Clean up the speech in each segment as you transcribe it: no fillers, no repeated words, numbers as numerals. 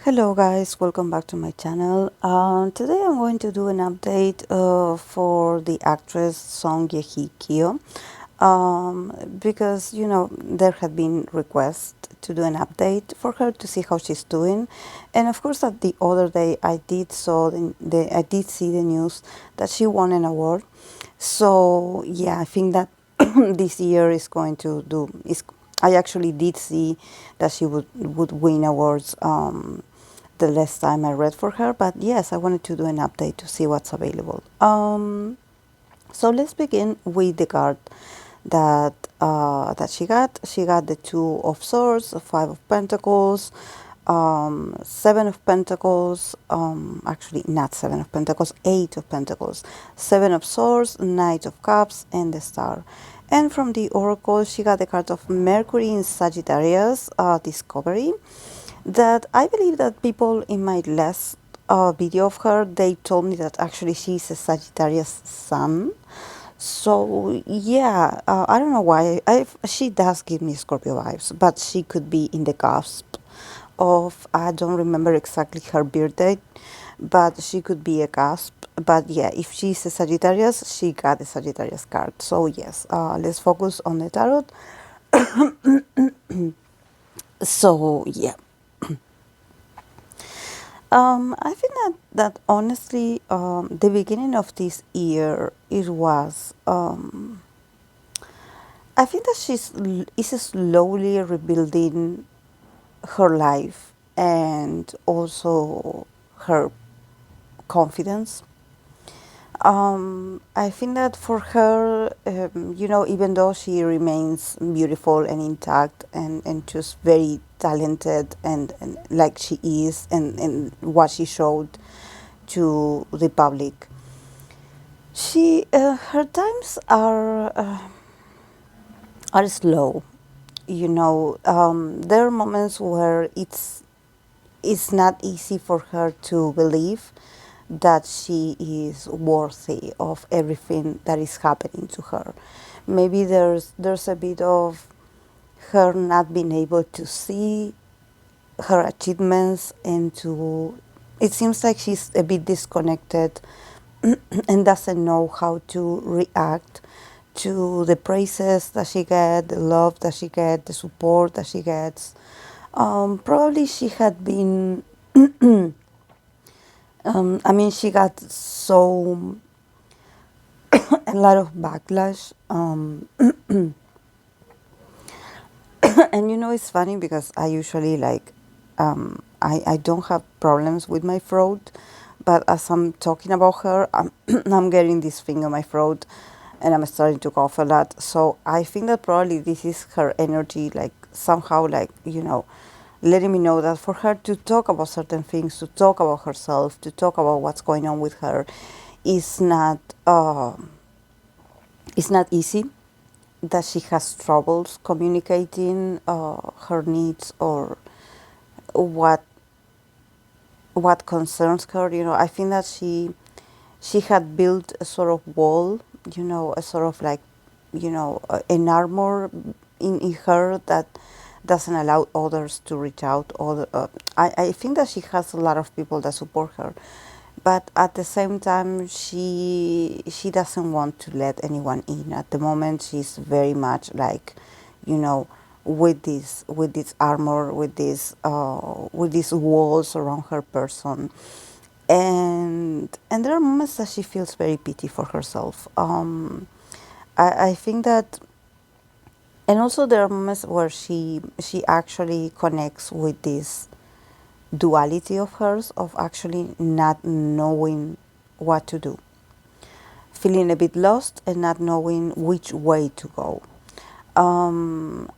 Hello guys, welcome back to my channel. Today I'm going to do an update for the actress Song Ye Kyo, because there had been requests to do an update for her to see how she's doing, and of course that the other day I did see the news that she won an award. So yeah, I think that this year is going to do is. I actually did see that she would win awards. The last time I read for her, but yes, I wanted to do an update to see what's available. So let's begin with the card that she got. She got the Two of Swords, Five of Pentacles, Seven of Pentacles. Actually, not Seven of Pentacles, Eight of Pentacles, Seven of Swords, Knight of Cups, and the Star. And from the Oracle, she got the card of Mercury in Sagittarius, Discovery. That I believe that people in my last video of her, they told me that actually she's a Sagittarius sun. So yeah, I don't know why. She does give me Scorpio vibes, but she could be in the cusp of, I don't remember exactly her birthday, but she could be a cusp. But yeah, if she's a Sagittarius, she got a Sagittarius card. So yes, let's focus on the tarot. So yeah. I think that honestly, the beginning of this year, it was. I think that is slowly rebuilding her life and also her confidence. I think that for her, even though she remains beautiful and intact and just very talented and like she is and what she showed to the public, her times are slow. There are moments where it's not easy for her to believe that she is worthy of everything that is happening to her. Maybe there's a bit of her not being able to see her achievements and to it seems like she's a bit disconnected and doesn't know how to react to the praises that she gets, the love that she gets, the support that she gets. Probably she had been I mean, she got so a lot of backlash. And it's funny because I usually I don't have problems with my throat, but as I'm talking about her, I'm getting this thing on my throat and I'm starting to cough a lot. So I think that probably this is her energy, like somehow, letting me know that for her to talk about certain things, to talk about herself, to talk about what's going on with her, is not it's not easy. That she has troubles communicating her needs or what what concerns her. I think that she had built a sort of wall, a sort of an armor in her that doesn't allow others to reach out. I think that she has a lot of people that support her, but at the same time, she doesn't want to let anyone in. At the moment, she's very much like, you know, with this armor, with these walls around her person, and there are moments that she feels very pity for herself. I think that, and also there are moments where she actually connects with this duality of hers of actually not knowing what to do, feeling a bit lost and not knowing which way to go. Um,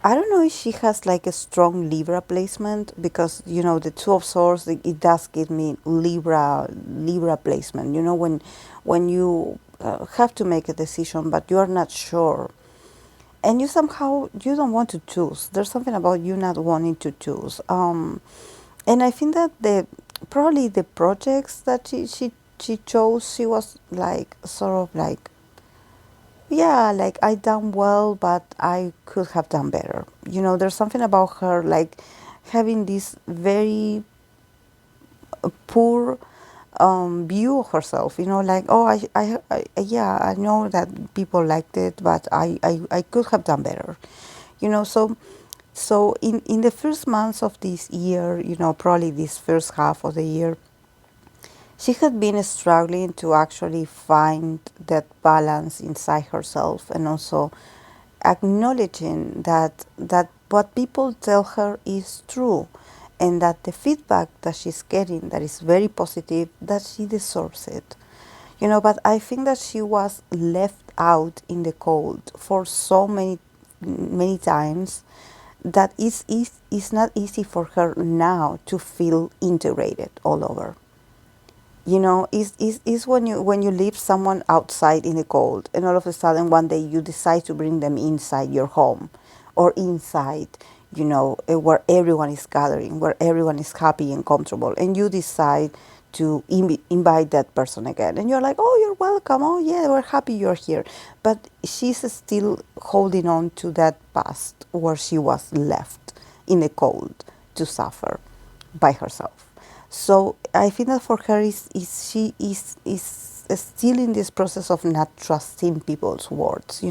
I don't know if she has like a strong Libra placement because the Two of Swords, it does give me Libra placement. When you have to make a decision but you are not sure and you don't want to choose. There's something about you not wanting to choose. And I think that probably the projects that she chose, she was like sort of like, yeah, like I done well, but I could have done better. There's something about her, like having this very poor view of herself, like, oh, yeah, I know that people liked it, but I could have done better, so in the first months of this year, probably this first half of the year, she had been struggling to actually find that balance inside herself, and also acknowledging that what people tell her is true, and that the feedback that she's getting, that is very positive, that she deserves it. But I think that she was left out in the cold for so many times that it's not easy for her now to feel integrated all over. Is when you leave someone outside in the cold, and all of a sudden one day you decide to bring them inside your home, or inside, where everyone is gathering, where everyone is happy and comfortable, and you decide to invite that person again, and you're like, oh, you're welcome, oh yeah, we're happy you're here, but she's still holding on to that past where she was left in the cold to suffer by herself. So I think that for her is she is still in this process of not trusting people's words.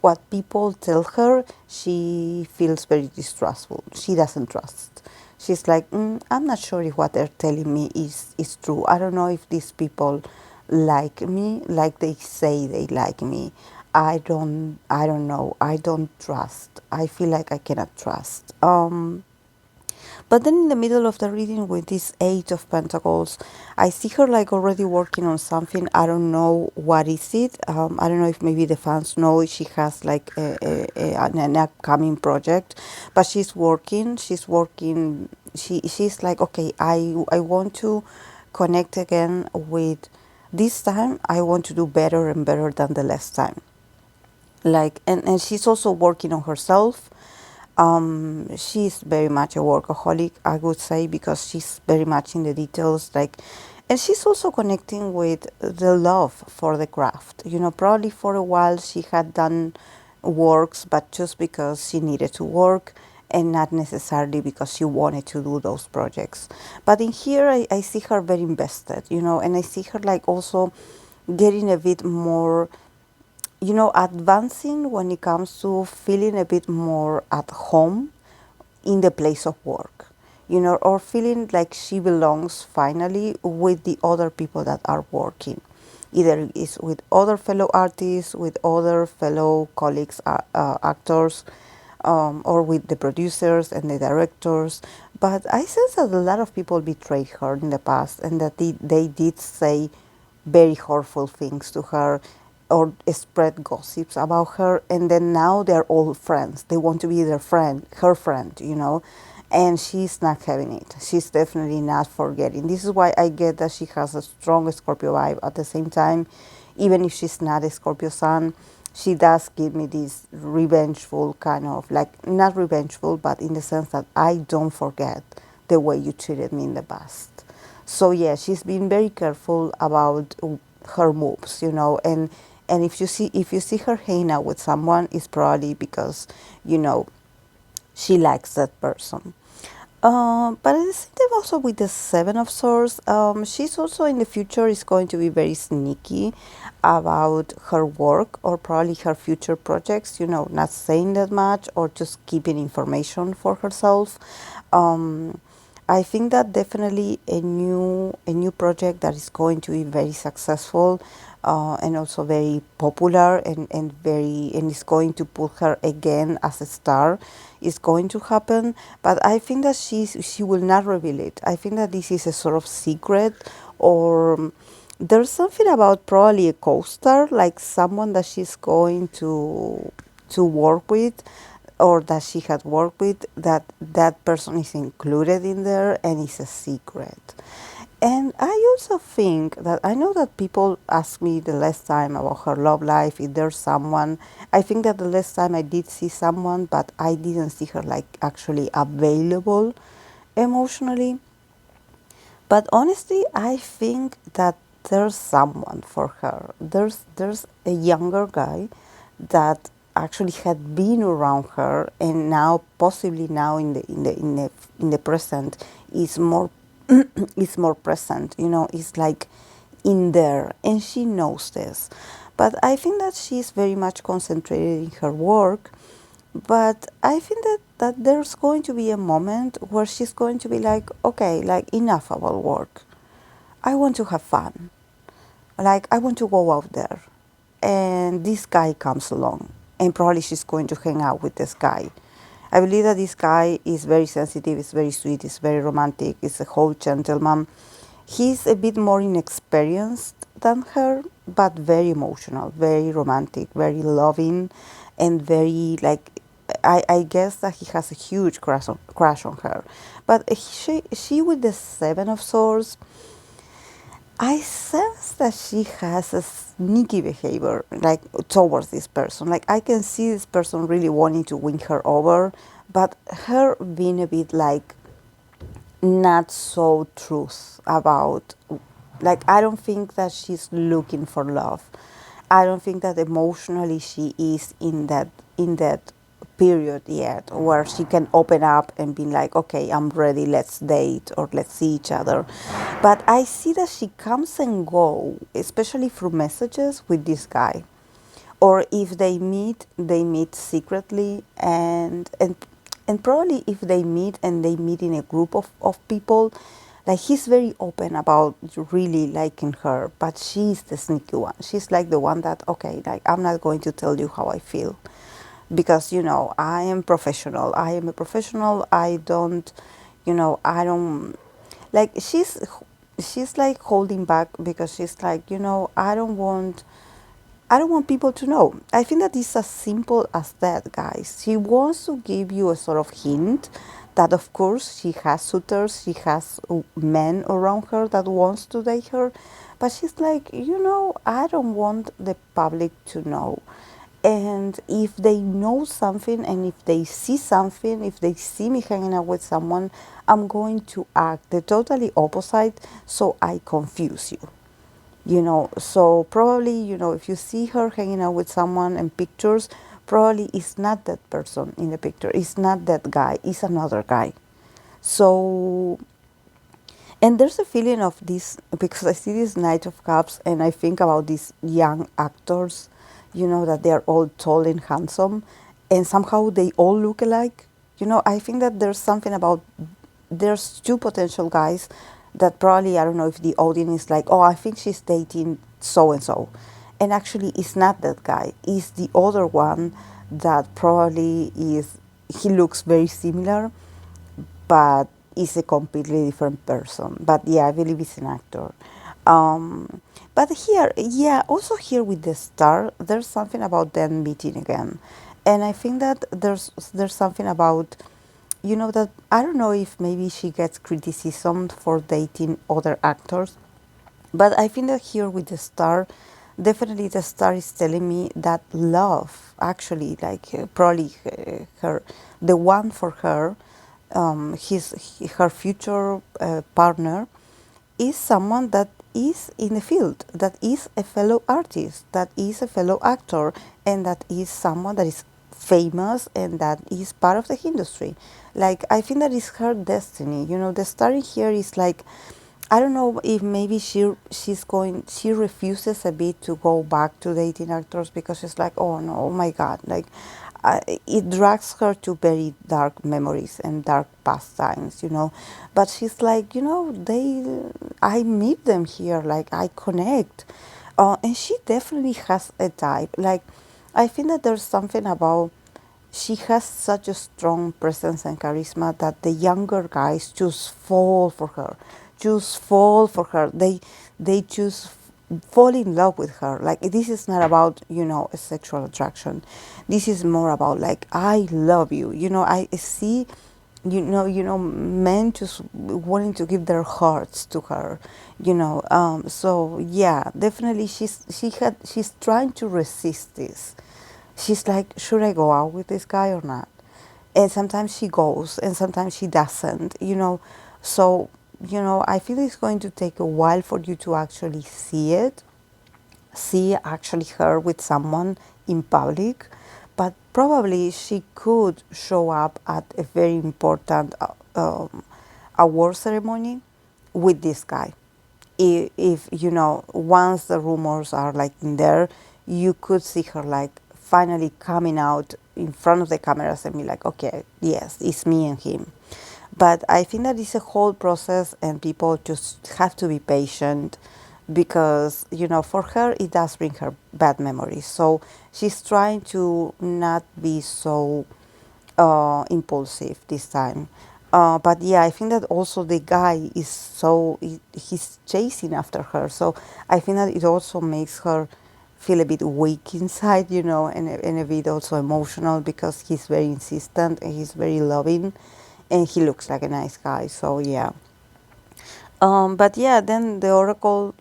What people tell her, she feels very distrustful. She doesn't trust. She's like, I'm not sure if what they're telling me is true. I don't know if these people like me, like they say they like me. I don't know. I don't trust. I feel like I cannot trust. But then in the middle of the reading with this Eight of Pentacles, I see her like already working on something. I don't know what is it. I don't know if maybe the fans know she has like an upcoming project, but she's working. She's working. She's like, okay, I want to connect again with. This time I want to do better and better than the last time. Like, and she's also working on herself. She's very much a workaholic, I would say, because she's very much in the details. Like, and she's also connecting with the love for the craft. Probably for a while she had done works, but just because she needed to work, and not necessarily because she wanted to do those projects. But in here, I see her very invested, and I see her like also getting a bit more, advancing when it comes to feeling a bit more at home in the place of work, or feeling like she belongs finally with the other people that are working. Either it's with other fellow artists, with other fellow colleagues, actors, or with the producers and the directors. But I sense that a lot of people betrayed her in the past, and that they did say very hurtful things to her, or spread gossips about her, and then now they're all friends. They want to be their friend, her friend, and she's not having it. She's definitely not forgetting. This is why I get that she has a strong Scorpio vibe. At the same time, even if she's not a Scorpio sun, she does give me this revengeful kind of, like, not revengeful, but in the sense that I don't forget the way you treated me in the past. So yeah, she's been very careful about her moves, and if you see her hanging out with someone, it's probably because she likes that person. But at the same time, also with the Seven of Swords, she's also in the future is going to be very sneaky about her work, or probably her future projects, not saying that much, or just keeping information for herself. I think that definitely a new project that is going to be very successful, and also very popular, and is going to put her again as a star, is going to happen. But I think that she will not reveal it. I think that this is a sort of secret, or there's something about probably a co-star, like someone that she's going to work with, or that she had worked with, that person is included in there, and it's a secret. And I also think that I know that people asked me the last time about her love life, if there's someone. I think that the last time I did see someone, but I didn't see her like actually available emotionally. But honestly, I think that there's someone for her. There's a younger guy that actually had been around her, and now possibly now in the present is more is more present. It's like in there, and she knows this. But I think that she's very much concentrated in her work. But I think that there's going to be a moment where she's going to be like, okay, like enough about work. I want to have fun. Like, I want to go out there. And this guy comes along. And probably she's going to hang out with this guy. I believe that this guy is very sensitive, is very sweet, is very romantic, is a whole gentleman. He's a bit more inexperienced than her, but very emotional, very romantic, very loving, and very like. I guess that he has a huge crush on her, but she with the Seven of Swords, I sense that she has a sneaky behavior, like towards this person. Like I can see this person really wanting to win her over, but her being a bit like not so truth about, like I don't think that she's looking for love. I don't think that emotionally she is in that period yet where she can open up and be like, okay, I'm ready, let's date or let's see each other. But I see that she comes and go, especially through messages with this guy. Or if they meet secretly, and probably if they meet and they meet in a group of people, like he's very open about really liking her, but she's the sneaky one. She's like the one that, okay, like I'm not going to tell you how I feel because I am professional. I am a professional. I don't like she's like holding back because she's like, I don't want people to know. I think that it's as simple as that, guys. She wants to give you a sort of hint that, of course, she has suitors, she has men around her that wants to date her, but she's like, I don't want the public to know. And if they know something and if they see something, if they see me hanging out with someone, I'm going to act the totally opposite so I confuse you. So probably, if you see her hanging out with someone in pictures, probably it's not that person in the picture, it's not that guy, it's another guy. So, and there's a feeling of this because I see this Knight of Cups and I think about these young actors, that they're all tall and handsome and somehow they all look alike. I think that there's something about, there's two potential guys that probably, I don't know if the audience is like, oh, I think she's dating so and so. And actually, it's not that guy, it's the other one that probably is, he looks very similar, but is a completely different person. But yeah, I believe he's an actor. But here, yeah, also here with the star, there's something about them meeting again, and I think that there's something about, that I don't know if maybe she gets criticism for dating other actors, but I think that here with the star, definitely the star is telling me that love, actually, like probably her, the one for her, her future partner, is someone that is in the field, that is a fellow artist, that is a fellow actor, and that is someone that is famous and that is part of the industry. Like, I think that is her destiny. The story here is like, I don't know if maybe she refuses a bit to go back to dating actors because she's like, oh no, oh my God, like it drags her to very dark memories and dark pastimes. But she's like, I meet them here, like I connect, and she definitely has a type. Like, I think that there's something about, she has such a strong presence and charisma that the younger guys just fall for her, just fall for her. They just fall in love with her. Like, this is not about a sexual attraction. This is more about like, I love you. I see men just wanting to give their hearts to her. So yeah, definitely she's trying to resist this. She's like, should I go out with this guy or not? And sometimes she goes and sometimes she doesn't. So, I feel it's going to take a while for you to actually see actually her with someone in public. but probably she could show up at a very important award ceremony with this guy. If you know, once the rumors are like in there, you could see her like finally coming out in front of the cameras and be like, okay, yes, it's me and him. But I think that it's a whole process, and people just have to be patient because, you know, for her, it does bring her bad memories. So she's trying to not be so impulsive this time. But yeah, I think that also the guy is so, he's chasing after her. So I think that it also makes her feel a bit weak inside, you know, and a bit also emotional because he's very insistent and he's very loving and he looks like a nice guy. So yeah. But yeah, then the oracle,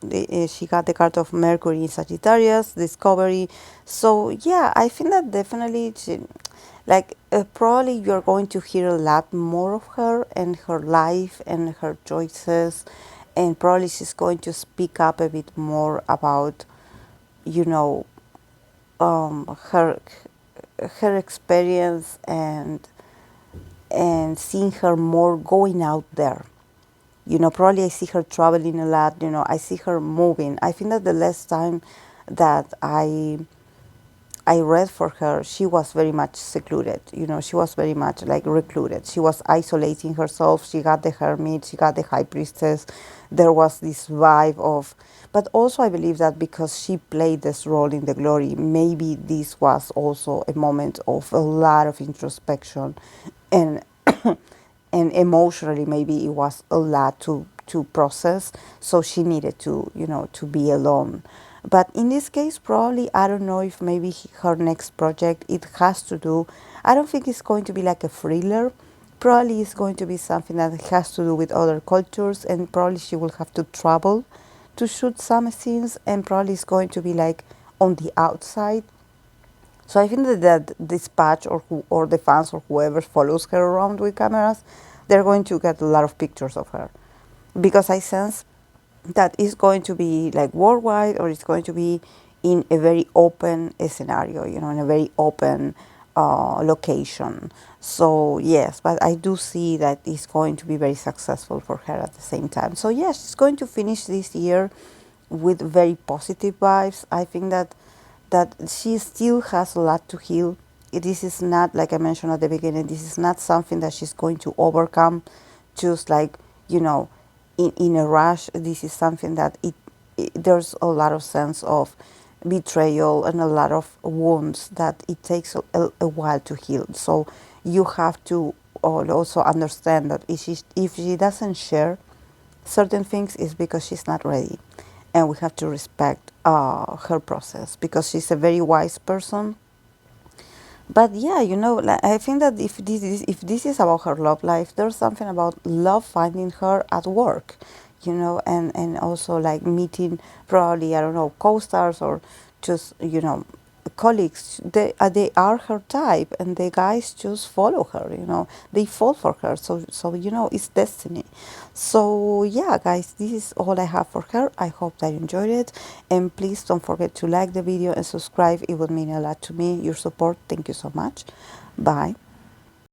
she got the card of Mercury in Sagittarius, discovery. So yeah, I think that definitely, like, probably you're going to hear a lot more of her and her life and her choices, and probably she's going to speak up a bit more about, you know, her experience and seeing her more going out there. You know, probably I see her traveling a lot. You know, I see her moving. I think that the last time that I read for her, she was very much secluded. You know, she was very much like recluded. She was isolating herself. She got the hermit. She got the high priestess. There was this vibe of, but also I believe that because she played this role in the glory, maybe this was also a moment of a lot of introspection, and and emotionally maybe it was a lot to process, so she needed to, you know, to be alone. But in this case, probably, I don't know if maybe her next project, it has to do, I don't think it's going to be like a thriller. Probably it's going to be something that has to do with other cultures, and probably she will have to travel to shoot some scenes, and probably it's going to be like on the outside. So I think that Dispatch or the fans or whoever follows her around with cameras, they're going to get a lot of pictures of her, because I sense that it's going to be like worldwide, or it's going to be in a very open scenario, you know, in a very open location. So yes, but I do see that it's going to be very successful for her at the same time. So yes, she's going to finish this year with very positive vibes. I think that she still has a lot to heal. This is not, like I mentioned at the beginning, this is not something that she's going to overcome just like, you know, in a rush. This is something that there's a lot of sense of betrayal and a lot of wounds that it takes a while to heal. So you have to also understand that if she doesn't share certain things, is because she's not ready, and we have to respect her process because she's a very wise person. But yeah, you know, like, I think that if this is about her love life, there's something about love finding her at work, you know, and also like meeting probably, I don't know, co-stars or just, you know, colleagues. They are her type, and the guys just follow her, you know, they fall for her. So you know, it's destiny. So yeah, guys, this is all I have for her. I hope that you enjoyed it, and please don't forget to like the video and subscribe. It would mean a lot to me, your support. Thank you so much. Bye.